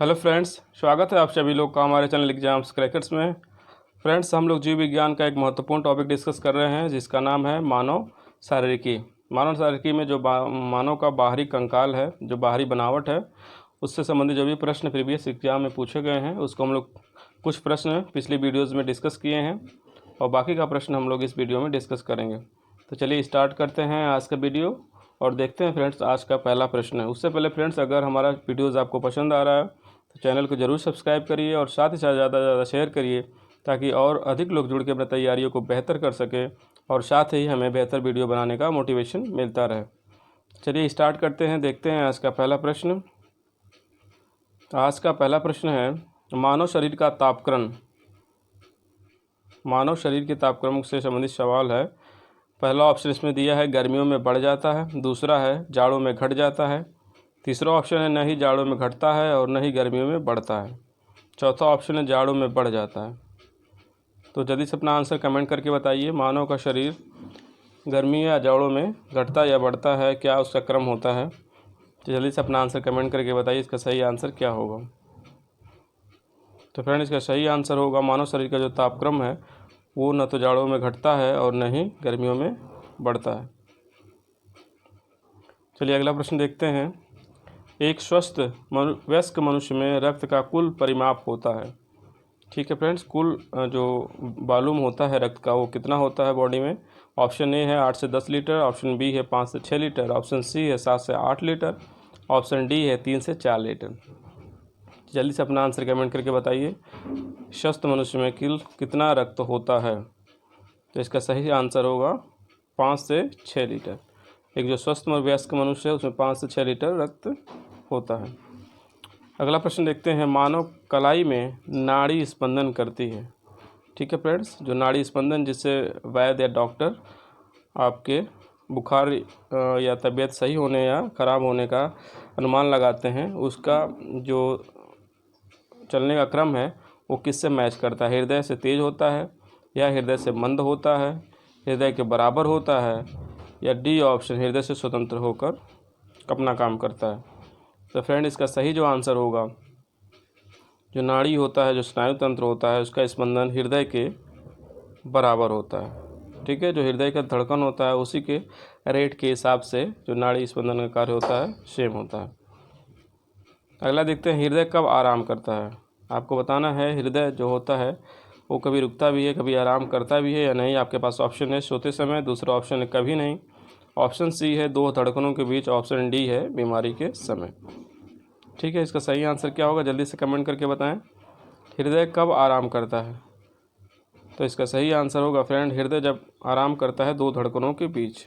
Hello friends, स्वागत है आप सभी लोग का हमारे चैनल एग्जाम्स क्रैकर्स में। फ्रेंड्स, हम लोग जीव विज्ञान का एक महत्वपूर्ण टॉपिक डिस्कस कर रहे हैं जिसका नाम है मानव शारीरिकी। मानव शारीरिकी में जो मानव का बाहरी कंकाल है, जो बाहरी बनावट है, उससे संबंधित जो भी प्रश्न प्रीवियस एग्जाम में पूछे गए हैं उसको हम लोग कुछ प्रश्न पिछली वीडियोज़ में डिस्कस किए हैं और बाकी का प्रश्न हम लोग इस वीडियो में डिस्कस करेंगे। तो चलिए स्टार्ट करते हैं आज का वीडियो और देखते हैं फ्रेंड्स आज का पहला प्रश्न है। उससे पहले फ्रेंड्स, अगर हमारा वीडियोज़ आपको पसंद आ रहा है तो चैनल को ज़रूर सब्सक्राइब करिए और साथ ही साथ ज़्यादा से ज़्यादा शेयर करिए ताकि और अधिक लोग जुड़ के अपनी तैयारियों को बेहतर कर सके और साथ ही हमें बेहतर वीडियो बनाने का मोटिवेशन मिलता रहे। चलिए स्टार्ट करते हैं, देखते हैं आज का पहला प्रश्न। आज का पहला प्रश्न है मानव शरीर का तापक्रम। मानव शरीर के तापक्रम से संबंधित सवाल है। पहला ऑप्शन इसमें दिया है गर्मियों में बढ़ जाता है, दूसरा है जाड़ों में घट जाता है, तीसरा ऑप्शन है न ही जाड़ों में घटता है और न ही गर्मियों में बढ़ता है, चौथा ऑप्शन है जाड़ों में बढ़ जाता है। तो जल्दी से अपना आंसर कमेंट करके बताइए, मानव का शरीर गर्मी या जाड़ों में घटता या बढ़ता है, क्या उसका क्रम होता है? तो जल्दी से अपना आंसर कमेंट करके बताइए इसका सही आंसर क्या होगा। तो फ्रेंड, इसका सही आंसर होगा मानव शरीर का जो तापक्रम है वो न तो जाड़ों में घटता है और न ही गर्मियों में बढ़ता है। चलिए अगला प्रश्न देखते हैं। एक स्वस्थ वयस्क मनुष्य में रक्त का कुल परिमाप होता है। ठीक है फ्रेंड्स, कुल जो वॉल्यूम होता है रक्त का वो कितना होता है बॉडी में? ऑप्शन ए है 8 से 10 लीटर, ऑप्शन बी है 5 से 6 लीटर, ऑप्शन सी है 7 से 8 लीटर, ऑप्शन डी है 3 से 4 लीटर। जल्दी से अपना आंसर कमेंट करके बताइए, स्वस्थ मनुष्य में कुल कितना रक्त होता है? तो इसका सही आंसर होगा 5 से 6 लीटर। एक जो स्वस्थ वयस्क मनुष्य है उसमें 5 से 6 लीटर रक्त होता है। अगला प्रश्न देखते हैं। मानव कलाई में नाड़ी स्पंदन करती है। ठीक है फ्रेंड्स, जो नाड़ी स्पंदन जिससे वैद्य या डॉक्टर आपके बुखार या तबीयत सही होने या ख़राब होने का अनुमान लगाते हैं, उसका जो चलने का क्रम है वो किससे मैच करता है? हृदय से तेज होता है या हृदय से मंद होता है, हृदय के बराबर होता है, या डी ऑप्शन हृदय से स्वतंत्र होकर अपना काम करता है? तो फ्रेंड, इसका सही जो आंसर होगा, जो नाड़ी होता है, जो स्नायु तंत्र होता है, उसका स्पंदन हृदय के बराबर होता है। ठीक है, जो हृदय का धड़कन होता है उसी के रेट के हिसाब से जो नाड़ी स्पंदन का कार्य होता है सेम होता है। अगला देखते हैं, हृदय कब आराम करता है? आपको बताना है हृदय जो होता है वो कभी रुकता भी है, कभी आराम करता भी है या नहीं। आपके पास ऑप्शन है सोते समय, दूसरा ऑप्शन है कभी नहीं, ऑप्शन सी है दो धड़कनों के बीच, ऑप्शन डी है बीमारी के समय। ठीक है, इसका सही आंसर क्या होगा? जल्दी से कमेंट करके बताएं, हृदय कब आराम करता है? तो इसका सही आंसर होगा फ्रेंड, हृदय जब आराम करता है दो धड़कनों के बीच।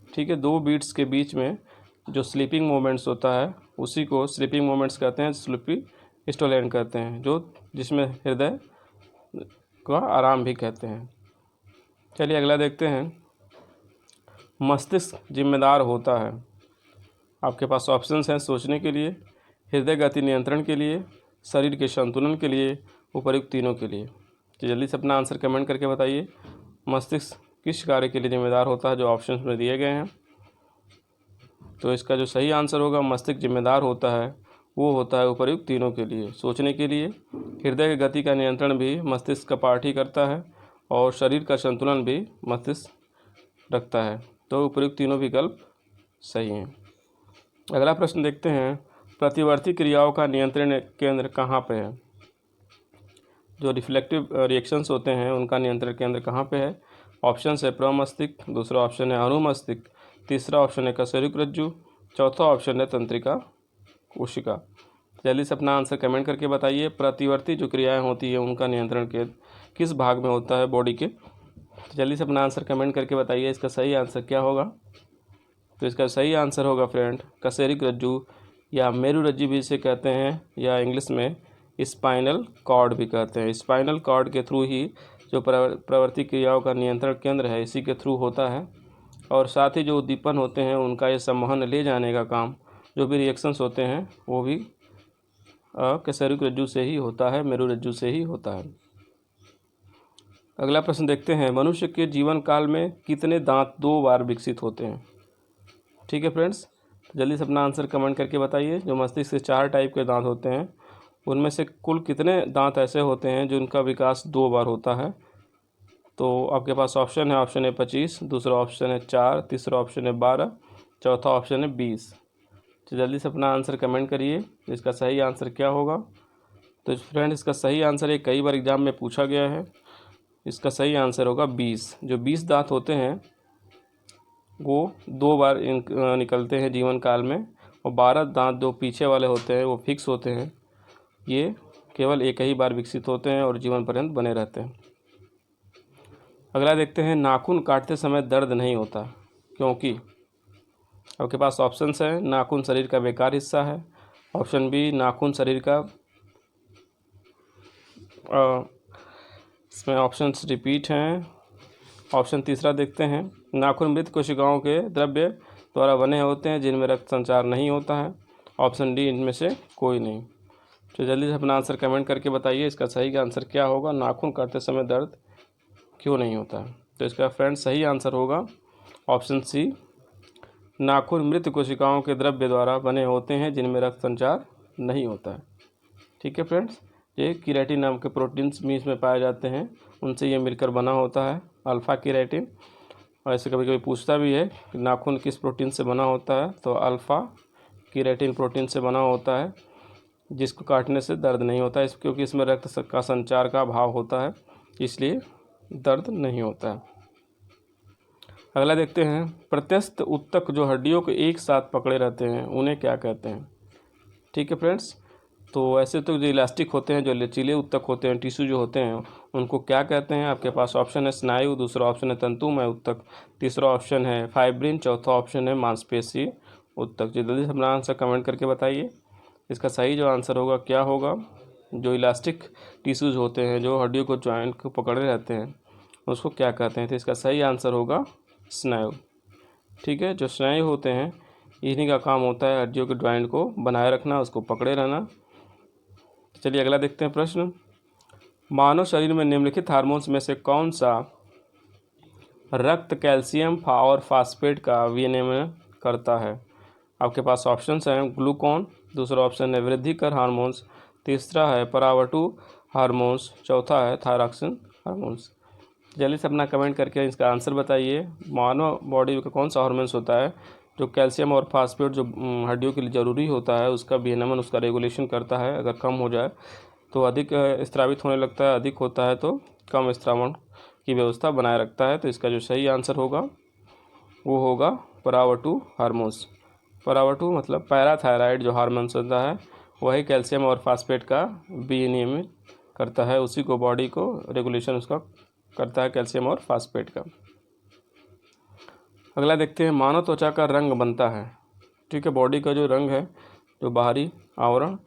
ठीक है, दो बीट्स के बीच में जो स्लीपिंग मोमेंट्स होता है उसी को स्लीपिंग मोमेंट्स कहते हैं, स्लीपी स्टोलेंट कहते हैं, जो जिसमें हृदय का आराम भी कहते हैं। चलिए अगला देखते हैं। मस्तिष्क जिम्मेदार होता है, आपके पास ऑप्शंस हैं सोचने के लिए, हृदय गति नियंत्रण के लिए, शरीर के संतुलन के लिए, उपर्युक्त तीनों के लिए। तो जल्दी से अपना आंसर कमेंट करके बताइए, मस्तिष्क किस कार्य के लिए जिम्मेदार होता है जो ऑप्शंस में दिए गए हैं? तो इसका जो सही आंसर होगा, मस्तिष्क जिम्मेदार होता है वो होता है उपर्युक्त तीनों के लिए, सोचने के लिए, हृदय की गति का नियंत्रण भी मस्तिष्क का पार्ट ही करता है और शरीर का संतुलन भी मस्तिष्क रखता है। तो उपर्युक्त तीनों विकल्प सही हैं। अगला प्रश्न देखते हैं। प्रतिवर्ती क्रियाओं का नियंत्रण केंद्र कहाँ पे है? जो रिफ्लेक्टिव रिएक्शंस होते हैं उनका नियंत्रण केंद्र कहाँ पे है? ऑप्शन है प्रमस्तिष्क, दूसरा ऑप्शन है अनुमस्तिष्क, तीसरा ऑप्शन है कशेरुक रज्जु, चौथा ऑप्शन है तंत्रिका कोशिका। जल्दी से अपना आंसर कमेंट करके बताइए, प्रतिवर्ती जो क्रियाएं होती है उनका नियंत्रण केंद्र किस भाग में होता है बॉडी के? जल्दी से अपना आंसर कमेंट करके बताइए, इसका सही आंसर क्या होगा? तो इसका सही आंसर होगा फ्रेंड कशेरुक रज्जु या मेरु रज्जु भी इसे कहते हैं, या इंग्लिश में स्पाइनल कॉर्ड भी कहते हैं। स्पाइनल कॉर्ड के थ्रू ही जो प्रवर्ती क्रियाओं का नियंत्रण केंद्र है इसी के थ्रू होता है, और साथ ही जो उद्दीपन होते हैं उनका ये संवहन ले जाने का काम, जो भी रिएक्शंस होते हैं वो भी कशेरुक रज्जु से ही होता है, मेरु रज्जु से ही होता है। अगला प्रश्न देखते हैं। मनुष्य के जीवन काल में कितने दांत 2 बार विकसित होते हैं? ठीक है फ्रेंड्स, जल्दी से अपना आंसर कमेंट करके बताइए। जो मस्तिष्क से 4 टाइप के दांत होते हैं उनमें से कुल कितने दांत ऐसे होते हैं जिनका विकास 2 बार होता है? तो आपके पास ऑप्शन है, ऑप्शन ए 25, दूसरा ऑप्शन है 4, तीसरा ऑप्शन है 12, चौथा ऑप्शन है 20। तो जल्दी से अपना आंसर कमेंट करिए, इसका सही आंसर क्या होगा। तो फ्रेंड इसका सही आंसर है, कई बार एग्जाम में पूछा गया है, इसका सही आंसर होगा 20। जो 20 दांत होते हैं वो 2 बार निकलते हैं जीवन काल में, और 12 दांत जो पीछे वाले होते हैं वो फिक्स होते हैं, ये केवल एक ही बार विकसित होते हैं और जीवन पर्यंत बने रहते हैं। अगला देखते हैं, नाखून काटते समय दर्द नहीं होता क्योंकि? आपके पास ऑप्शंस हैं, नाखून शरीर का बेकार हिस्सा है, ऑप्शन बी नाखून शरीर का इसमें ऑप्शंस रिपीट हैं। ऑप्शन तीसरा देखते हैं, नाखून मृत कोशिकाओं के द्रव्य द्वारा बने होते हैं जिनमें रक्त संचार नहीं होता है। ऑप्शन डी इनमें से कोई नहीं। तो जल्दी से अपना आंसर कमेंट करके बताइए, इसका सही आंसर क्या होगा, नाखून काटते समय दर्द क्यों नहीं होता है। तो इसका फ्रेंड सही आंसर होगा ऑप्शन सी, नाखून मृत कोशिकाओं के द्रव्य द्वारा बने होते हैं जिनमें रक्त संचार नहीं होता है। ठीक है फ्रेंड्स, ये कीरेटिन नाम के प्रोटीन्स भी इसमें पाए जाते हैं, उनसे ये मिलकर बना होता है अल्फ़ा कीरेटिन। और ऐसे कभी कभी पूछता भी है कि नाखून किस प्रोटीन से बना होता है, तो अल्फ़ा कीरेटिन प्रोटीन से बना होता है, जिसको काटने से दर्द नहीं होता है, क्योंकि इसमें रक्त का संचार का अभाव होता है, इसलिए दर्द नहीं होता है। अगला देखते हैं, प्रत्यस्थ उत्तक जो हड्डियों को एक साथ पकड़े रहते हैं उन्हें क्या कहते हैं। ठीक है फ्रेंड्स, तो ऐसे तो जो इलास्टिक होते हैं, जो लचीले उत्तक होते हैं, टिश्यू जो होते हैं, उनको क्या कहते हैं। आपके पास ऑप्शन है स्नायु, दूसरा ऑप्शन है तंतुमय उत्तक, तीसरा ऑप्शन है फाइब्रिन, चौथा ऑप्शन है मांसपेशी उत्तक। जो जल्दी से अपना आंसर कमेंट करके बताइए, इसका सही जो आंसर होगा क्या होगा। जो इलास्टिक टिश्यूज़ होते हैं जो हड्डियों को जॉइंट को पकड़े रहते हैं उसको क्या कहते हैं। तो इसका सही आंसर होगा स्नायु। ठीक है, जो स्नायु होते हैं इन्हीं का काम होता है हड्डियों के जॉइंट को बनाए रखना, उसको पकड़े रहना। चलिए अगला देखते हैं प्रश्न, मानव शरीर में निम्नलिखित हार्मोन्स में से कौन सा रक्त कैल्शियम और फास्फेट का विनियमन करता है। आपके पास ऑप्शंस हैं, ग्लूकोन, दूसरा ऑप्शन है वृद्धिकर हार्मोन्स, तीसरा है परावटु हार्मोन्स, चौथा है थायरॉक्सिन हार्मोन्स। जल्दी से अपना कमेंट करके इसका आंसर बताइए, मानव बॉडी का कौन सा हार्मोन्स होता है जो कैल्शियम और फास्फेट जो हड्डियों के लिए ज़रूरी होता है उसका विनियमन, उसका रेगुलेशन करता है। अगर कम हो जाए तो अधिक स्रावित होने लगता है, अधिक होता है तो कम स्रावण की व्यवस्था बनाए रखता है। तो इसका जो सही आंसर होगा वो होगा परावटु हार्मोन्स। परावटु मतलब पैराथायराइड जो हार्मोन्स होता है वही कैल्शियम और फास्फेट का विनियमन करता है, उसी को बॉडी को रेगुलेशन उसका करता है, कैल्शियम और फास्फेट का। अगला देखते हैं, मानव त्वचा का रंग बनता है। ठीक है, बॉडी का जो रंग है, जो बाहरी आवरण,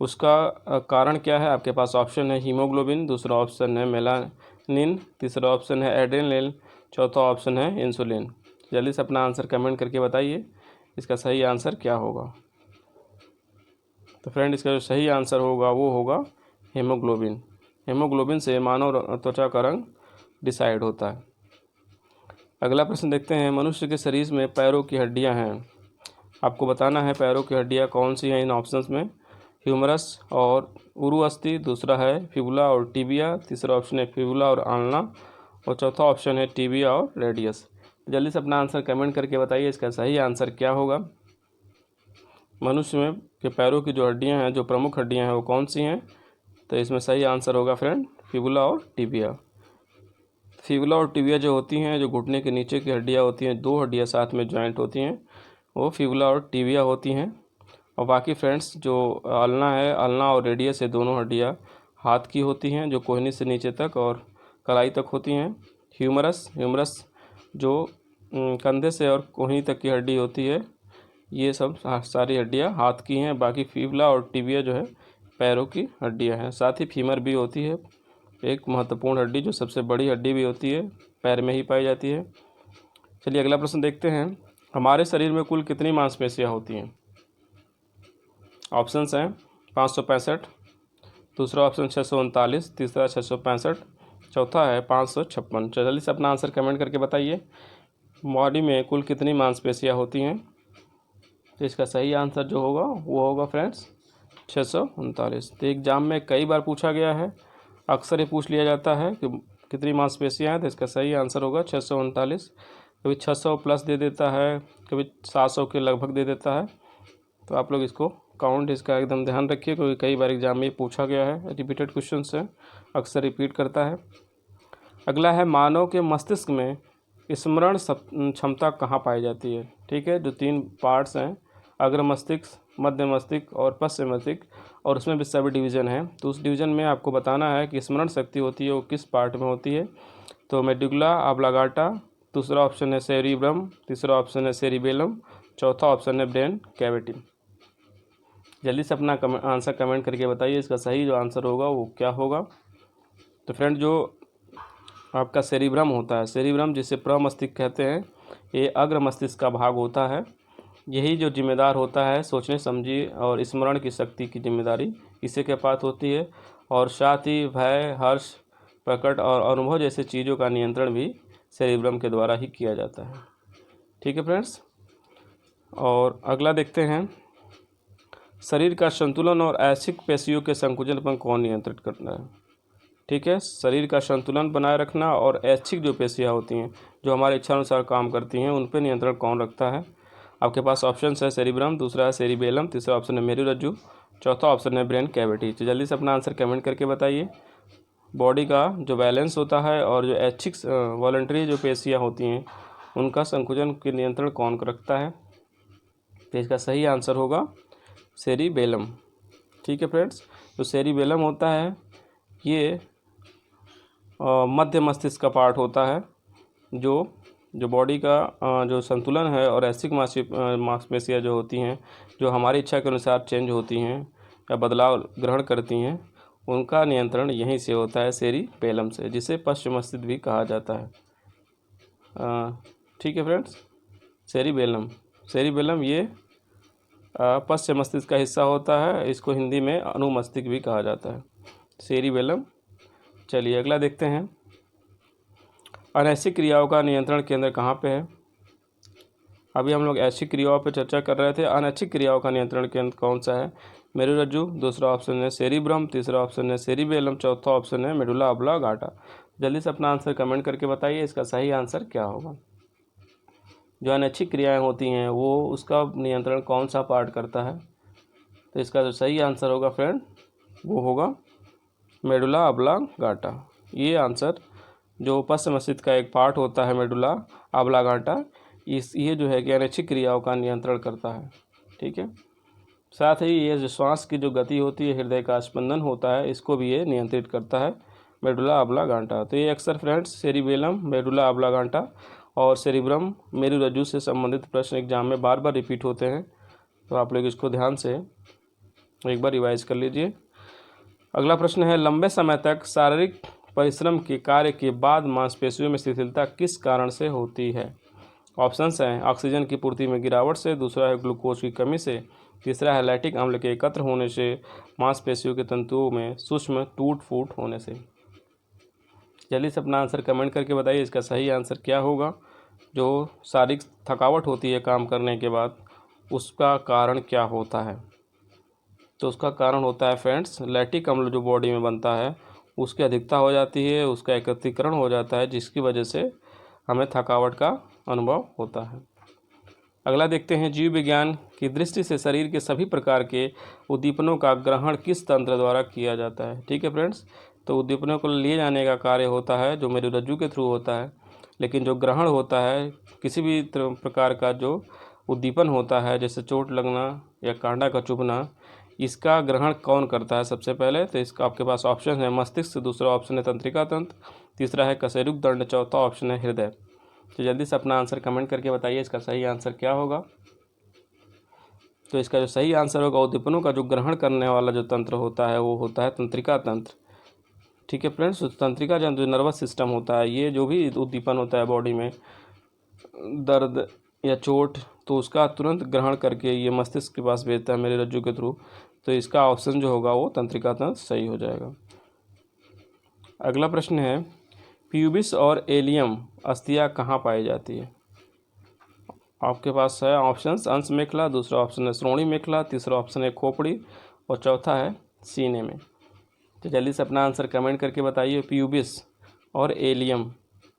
उसका कारण क्या है। आपके पास ऑप्शन है हीमोग्लोबिन, दूसरा ऑप्शन है मेलानिन, तीसरा ऑप्शन है एड्रेनलिन, चौथा ऑप्शन है इंसुलिन। जल्दी से अपना आंसर कमेंट करके बताइए, इसका सही आंसर क्या होगा। तो फ्रेंड इसका जो सही आंसर होगा वो होगा हीमोग्लोबिन। हीमोग्लोबिन से मानव त्वचा का रंग डिसाइड होता है। अगला प्रश्न देखते हैं, मनुष्य के शरीर में पैरों की हड्डियां हैं, आपको बताना है पैरों की हड्डियां कौन सी हैं इन ऑप्शंस में। ह्यूमरस और उरु अस्थि, दूसरा है फिबुला और टिबिया, तीसरा ऑप्शन है फिबुला और आल्ना, और चौथा ऑप्शन है टिबिया और रेडियस। जल्दी से अपना आंसर कमेंट करके बताइए, इसका सही आंसर क्या होगा। मनुष्य में के पैरों की जो हड्डियां हैं, जो प्रमुख हड्डियां हैं वो कौन सी हैं। तो इसमें सही आंसर होगा फ्रेंड फिबुला और टिबिया। फिबुला और टिबिया जो होती हैं, जो घुटने के नीचे की हड्डियाँ होती हैं, 2 हड्डियाँ साथ में जॉइंट होती हैं, वो फिबुला और टिबिया होती हैं। और बाकी फ्रेंड्स जो अल्ना है, अल्ना और रेडियस है, दोनों हड्डियाँ हाथ की होती हैं, जो कोहनी से नीचे तक और कलाई तक होती हैं। ह्यूमरस जो कंधे से और कोहनी तक की हड्डी होती है, ये सब सारी हड्डियाँ हाथ की हैं। बाकी फिबुला और टिबिया जो है पैरों की हड्डियाँ हैं। साथ ही फीमर भी होती है, एक महत्वपूर्ण हड्डी जो सबसे बड़ी हड्डी भी होती है, पैर में ही पाई जाती है। चलिए अगला प्रश्न देखते हैं, हमारे शरीर में कुल कितनी मांसपेशियां होती हैं। ऑप्शंस हैं 565, दूसरा ऑप्शन 639, तीसरा 665, चौथा है 556। जल्दी से अपना आंसर कमेंट करके बताइए, बॉडी में कुल कितनी मांसपेशियां होती हैं। तो इसका सही आंसर जो होगा वो होगा फ्रेंड्स 639। तो एग्ज़ाम में कई बार पूछा गया है, अक्सर ये पूछ लिया जाता है कि कितनी मांसपेशियाँ हैं, तो इसका सही आंसर होगा 639। कभी 600 प्लस दे देता है, कभी 700 के लगभग दे देता है। तो आप लोग इसको काउंट इसका एकदम ध्यान रखिए, क्योंकि कई बार एग्जाम में पूछा गया है, रिपीटेड क्वेश्चन है, अक्सर रिपीट करता है। अगला है मानव के मस्तिष्क में स्मरण क्षमता कहाँ पाई जाती है। ठीक है, जो 3 पार्ट्स हैं, अग्र मस्तिष्क, मध्य मस्तिष्क और पश्चिम मस्तिष्क, और उसमें भी सब डिवीज़न है। तो उस डिवीज़न में आपको बताना है कि स्मरण शक्ति होती है वो किस पार्ट में होती है। तो मेडुला ऑब्लांगाटा, दूसरा ऑप्शन है सेरिब्रम, तीसरा ऑप्शन है सेरिबेलम, चौथा ऑप्शन है ब्रेन कैविटी। जल्दी से अपना आंसर कमेंट करके बताइए, इसका सही जो आंसर होगा वो क्या होगा। तो फ्रेंड, जो आपका सेरिब्रम होता है, सेरिब्रम जिसे प्रमस्तिष्क कहते हैं, ये अग्र मस्तिष्क का भाग होता है। यही जो जिम्मेदार होता है सोचने समझी और स्मरण की शक्ति की जिम्मेदारी इसी के पास होती है। और साथ ही भय, हर्ष, प्रकट और अनुभव जैसे चीज़ों का नियंत्रण भी सेरिब्रम के द्वारा ही किया जाता है। ठीक है फ्रेंड्स, और अगला देखते हैं, शरीर का संतुलन और ऐच्छिक पेशियों के संकुचन पर कौन नियंत्रित करता है। ठीक है, शरीर का संतुलन बनाए रखना और ऐच्छिक जो पेशियाँ होती हैं जो हमारे इच्छानुसार काम करती हैं, उन पर नियंत्रण कौन रखता है। आपके पास ऑप्शन है सेरिब्रम, दूसरा है सेरिबेलम, तीसरा ऑप्शन है मेरुरज्जु, चौथा ऑप्शन है ब्रेन कैविटी। तो जल्दी से अपना आंसर कमेंट करके बताइए। बॉडी का जो बैलेंस होता है और जो ऐच्छिक वॉलंटरी जो पेशियाँ होती हैं उनका संकुचन के नियंत्रण कौन रखता है। तो इसका सही आंसर होगा सेरिबेलम। ठीक है फ्रेंड्स, जो सेरिबेलम होता है ये मध्य मस्तिष्क का पार्ट होता है, जो बॉडी का जो संतुलन है और ऐच्छिक मांसपेशियाँ जो होती हैं जो हमारी इच्छा के अनुसार चेंज होती हैं या बदलाव ग्रहण करती हैं, उनका नियंत्रण यहीं से होता है, सेरिबेलम से, जिसे पश्चिम मस्तिष्क भी कहा जाता है। ठीक है फ्रेंड्स, सेरिबेलम ये पश्चिम मस्तिष्क का हिस्सा होता है। इसको हिंदी में अनुमस्तिष्क भी कहा जाता है, सेरिबेलम। चलिए अगला देखते हैं, अनैच्छिक क्रियाओं का नियंत्रण केंद्र कहाँ पे है। अभी हम लोग ऐच्छिक क्रियाओं पे चर्चा कर रहे थे, अनैच्छिक क्रियाओं का नियंत्रण केंद्र कौन सा है। मेरुरज्जु, दूसरा ऑप्शन है सेरिब्रम, तीसरा ऑप्शन है सेरिबेलम, चौथा ऑप्शन है मेडुला ऑब्लांगाटा। जल्दी से अपना आंसर कमेंट करके बताइए, इसका सही आंसर क्या होगा। जो अनैच्छिक क्रियाएँ होती हैं वो उसका नियंत्रण कौन सा पार्ट करता है। तो इसका जो सही आंसर होगा फ्रेंड वो होगा मेडुला ऑब्लांगाटा। ये आंसर जो पश्चिम मस्तिष्क का एक पार्ट होता है मेडुला ऑब्लांगाटा, ये जो है कि अनैच्छिक क्रियाओं का नियंत्रण करता है। ठीक है, साथ ही ये जो श्वास की जो गति होती है, हृदय का स्पंदन होता है, इसको भी ये नियंत्रित करता है, मेडुला ऑब्लांगाटा। तो ये अक्सर फ्रेंड्स सेरिबेलम, मेडुला ऑब्लांगाटा और सेरिब्रम, मेरुरज्जु से संबंधित प्रश्न एग्जाम में बार बार रिपीट होते हैं। तो आप लोग इसको ध्यान से एक बार रिवाइज कर लीजिए। अगला प्रश्न है, लंबे समय तक शारीरिक परिश्रम के कार्य के बाद मांसपेशियों में शिथिलता किस कारण से होती है। ऑप्शंस हैं, ऑक्सीजन की पूर्ति में गिरावट से, दूसरा है ग्लूकोज की कमी से, तीसरा है लैक्टिक अम्ल के एकत्र होने से, मांसपेशियों के तंतुओं में सूक्ष्म टूट फूट होने से। जल्दी से अपना आंसर कमेंट करके बताइए, इसका सही आंसर क्या होगा। जो शारीरिक थकावट होती है काम करने के बाद, उसका कारण क्या होता है। तो उसका कारण होता है फ्रेंड्स लैक्टिक अम्ल जो बॉडी में बनता है उसकी अधिकता हो जाती है, उसका एकत्रीकरण हो जाता है, जिसकी वजह से हमें थकावट का अनुभव होता है। अगला देखते हैं, जीव विज्ञान की दृष्टि से शरीर के सभी प्रकार के उद्दीपनों का ग्रहण किस तंत्र द्वारा किया जाता है। ठीक है फ्रेंड्स, तो उद्दीपनों को लिए जाने का कार्य होता है जो मेरुरज्जु के थ्रू होता है, लेकिन जो ग्रहण होता है किसी भी प्रकार का जो उद्दीपन होता है, जैसे चोट लगना या कांटा का चुभना, इसका ग्रहण कौन करता है सबसे पहले। तो इसका आपके पास ऑप्शन है मस्तिष्क, दूसरा ऑप्शन है तंत्रिका तंत्र, तीसरा है कशेरुक दंड, चौथा ऑप्शन है हृदय। तो जल्दी से अपना आंसर कमेंट करके बताइए, इसका सही आंसर क्या होगा। तो इसका जो सही आंसर होगा, उद्दीपनों का जो ग्रहण करने वाला जो तंत्र होता है वो होता है तंत्रिका तंत्र। ठीक है फ्रेंड्स, तंत्रिका जो नर्वस सिस्टम होता है, ये जो भी उद्दीपन होता है बॉडी में, दर्द या चोट, तो उसका तुरंत ग्रहण करके ये मस्तिष्क के पास भेजता है मेरुरज्जु के थ्रू। तो इसका ऑप्शन जो होगा वो तंत्रिका तंत्र सही हो जाएगा। अगला प्रश्न है, प्यूबिस और एलियम अस्थियाँ कहाँ पाई जाती है। आपके पास है ऑप्शंस, अंश मेखला, दूसरा ऑप्शन है श्रोणि मेखला, तीसरा ऑप्शन है खोपड़ी और चौथा है सीने में। तो जल्दी से अपना आंसर कमेंट करके बताइए। प्यूबिस और एलियम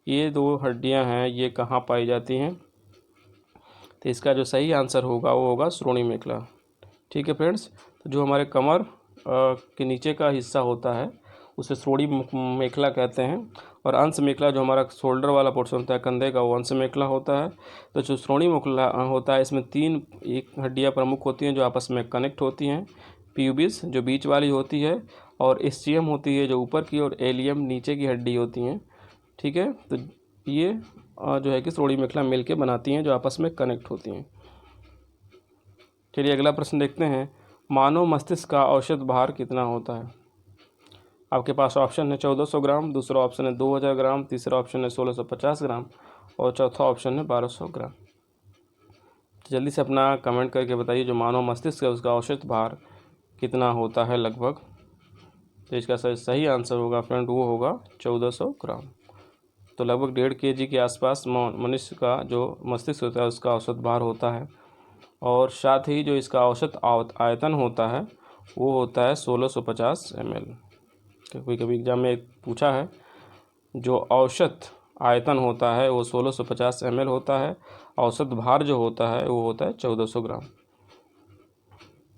ये 2 हड्डियां हैं, ये कहाँ पाई जाती हैं? तो इसका जो सही आंसर होगा वो होगा श्रोणि मेखला। ठीक है फ्रेंड्स, तो जो हमारे कमर के नीचे का हिस्सा होता है उसे श्रोणि मेखला कहते हैं, और अंश मेखला जो हमारा शोल्डर वाला पोर्शन होता है कंधे का, वो अंश मेखला होता है। तो जो श्रोणि मेखला होता है इसमें 3 एक हड्डियाँ प्रमुख होती हैं जो आपस में कनेक्ट होती हैं। प्यूबिस जो बीच वाली होती है, और एस्चियम होती है जो ऊपर की, और एलियम नीचे की हड्डी होती हैं। ठीक है, तो ये जो है कि श्रोणि मेखला मिल के बनाती हैं जो आपस में कनेक्ट होती हैं। चलिए अगला प्रश्न देखते हैं। मानव मस्तिष्क का औसत भार कितना होता है? आपके पास ऑप्शन है 1400 ग्राम, दूसरा ऑप्शन है 2000 ग्राम, तीसरा ऑप्शन है 1650 ग्राम, और चौथा ऑप्शन है 1200 ग्राम। जल्दी से अपना कमेंट करके बताइए जो मानव मस्तिष्क है उसका औसत भार कितना होता है लगभग। तो इसका सही आंसर होगा फ्रेंड, वो होगा 1400 ग्राम। तो लगभग 1.5 kg के आसपास मनुष्य का जो मस्तिष्क होता है उसका औसत भार होता है। और साथ ही जो इसका औसत आयतन होता है वो होता है 1650 ml। कभी कभी एग्जाम में पूछा है, जो औसत आयतन होता है वो 1650 ml होता है, औसत भार जो होता है वो होता है 1400 ग्राम।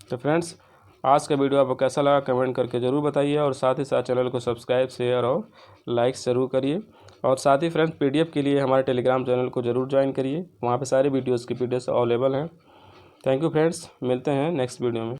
तो फ्रेंड्स, आज का वीडियो आपको कैसा लगा कमेंट करके ज़रूर बताइए, और साथ ही साथ चैनल को सब्सक्राइब, शेयर और लाइक ज़रूर करिए। और साथ ही फ्रेंड्स, PDF के लिए हमारे टेलीग्राम चैनल को ज़रूर ज्वाइन करिए, वहाँ पे सारे वीडियोज़ की PDF अवेलेबल हैं। थैंक यू फ्रेंड्स, मिलते हैं नेक्स्ट वीडियो में।